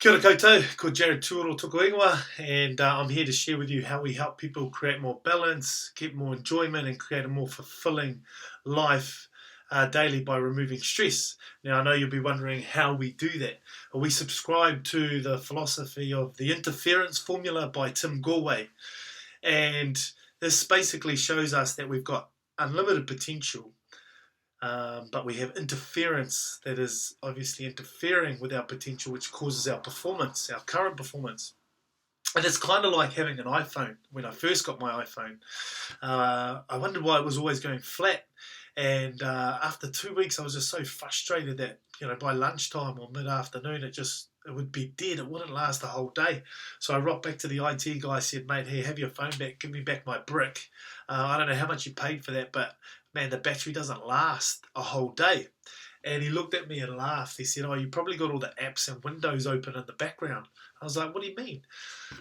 Kia ora koutou, ko Jared Tuoro Tokoingoa, and I'm here to share with you how we help people create more balance, get more enjoyment, and create a more fulfilling life daily by removing stress. Now, I know you'll be wondering how we do that. Well, we subscribe to the philosophy of the interference formula by Tim Gallwey, and this basically shows us that we've got unlimited potential. But we have interference that is obviously interfering with our potential, which causes our performance, our current performance. And it's kind of like having an iPhone. When I first got my iPhone, I wondered why it was always going flat. And after 2 weeks, I was just so frustrated that by lunchtime or mid-afternoon, it would be dead. It wouldn't last the whole day. So I rocked back to the IT guy, said, "Mate, here, have your phone back. Give me back my brick. I don't know how much you paid for that, but man, the battery doesn't last a whole day." And he looked at me and laughed. He said, "Oh, you probably got all the apps and windows open in the background." I was like, "What do you mean?"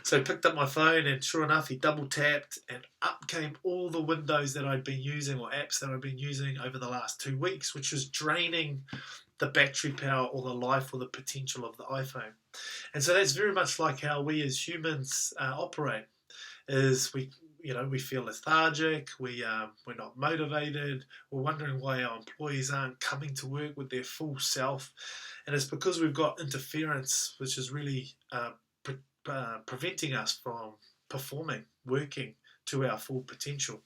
So I picked up my phone, and sure enough, he double tapped, and up came all the windows that I'd been using or apps that I'd been using over the last 2 weeks, which was draining the battery power or the life or the potential of the iPhone. And so that's very much like how we as humans operate. Is we feel lethargic, we're not motivated, we're wondering why our employees aren't coming to work with their full self, and it's because we've got interference, which is really preventing us from performing, working to our full potential.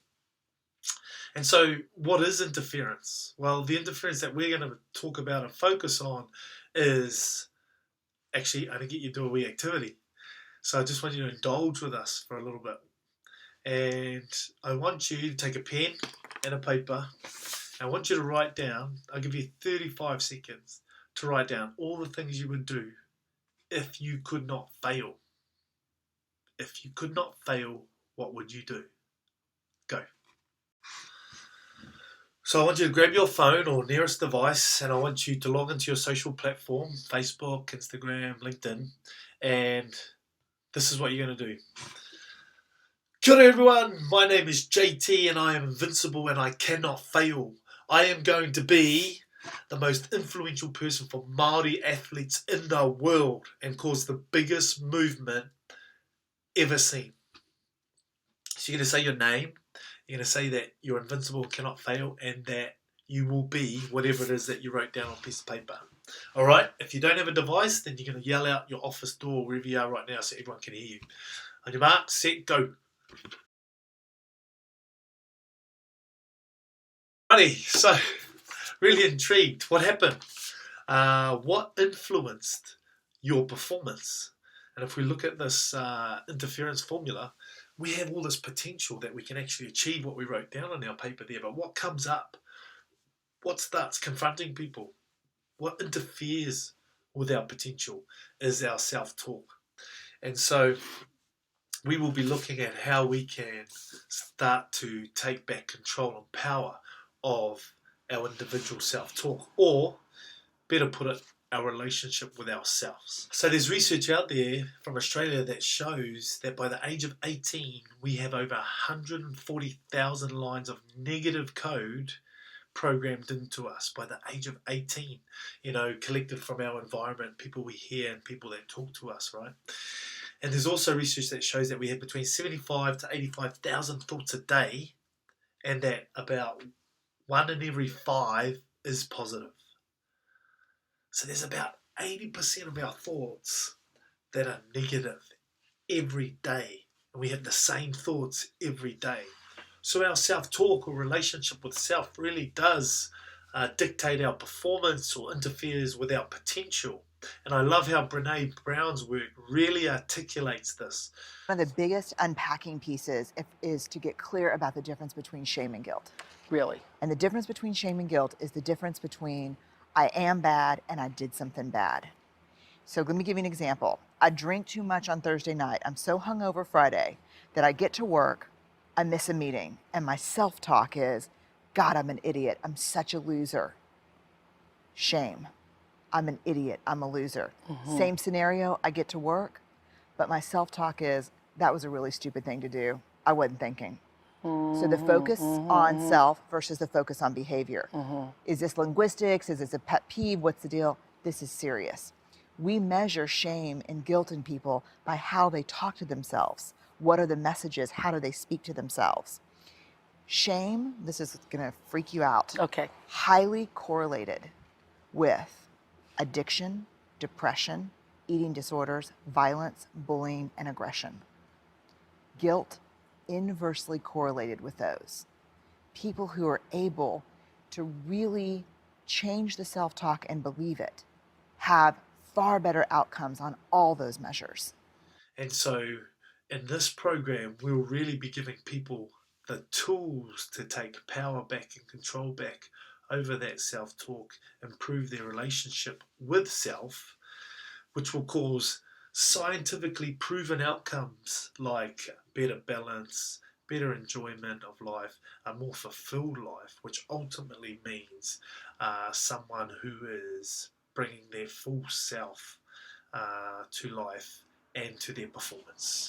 And so, what is interference? Well, the interference that we're going to talk about and focus on is actually, I'm going to get you to do a wee activity. So I just want you to indulge with us for a little bit. And I want you to take a pen and a paper. I want you to write down, I'll give you 35 seconds to write down all the things you would do if you could not fail. If you could not fail, what would you do? Go. So I want you to grab your phone or nearest device, and I want you to log into your social platform, Facebook, Instagram, LinkedIn, and this is what you're going to do. Kia ora everyone, my name is JT and I am invincible and I cannot fail. I am going to be the most influential person for Māori athletes in the world and cause the biggest movement ever seen. So you're going to say your name, you're going to say that you're invincible and cannot fail, and that you will be whatever it is that you wrote down on a piece of paper. Alright, if you don't have a device, then you're going to yell out your office door wherever you are right now so everyone can hear you. On your mark, set, go. Funny, so really intrigued. What happened? What influenced your performance? And if we look at this interference formula, we have all this potential that we can actually achieve what we wrote down on our paper there. But what comes up? What starts confronting people? What interferes with our potential is our self-talk. And so we will be looking at how we can start to take back control and power of our individual self-talk, or better put it, our relationship with ourselves. So there's research out there from Australia that shows that by the age of 18, we have over 140,000 lines of negative code programmed into us by the age of 18, collected from our environment, people we hear and people that talk to us, right? And there's also research that shows that we have between 75 to 85,000 thoughts a day, and that about 1 in every 5 is positive. So there's about 80% of our thoughts that are negative every day. And we have the same thoughts every day. So our self-talk or relationship with self really does dictate our performance or interferes with our potential. And I love how Brené Brown's work really articulates this. One of the biggest unpacking pieces is to get clear about the difference between shame and guilt. Really? And the difference between shame and guilt is the difference between I am bad and I did something bad. So let me give you an example. I drink too much on Thursday night. I'm so hungover Friday that I get to work, I miss a meeting, and my self-talk is, God, I'm an idiot. I'm such a loser. Shame. I'm an idiot. I'm a loser. Mm-hmm. Same scenario, I get to work, but my self-talk is, that was a really stupid thing to do. I wasn't thinking. So the focus on self versus the focus on behavior. Is this linguistics? Is this a pet peeve? What's the deal? This is serious. We measure shame and guilt in people by how they talk to themselves. What are the messages? How do they speak to themselves? Shame, this is going to freak you out, Okay. highly correlated with addiction, depression, eating disorders, violence, bullying, and aggression. Guilt, inversely correlated with those. People who are able to really change the self-talk and believe it have far better outcomes on all those measures. And so in this program, we'll really be giving people the tools to take power back and control back over that self-talk, improve their relationship with self, which will cause scientifically proven outcomes like better balance, better enjoyment of life, a more fulfilled life, which ultimately means someone who is bringing their full self to life and to their performance.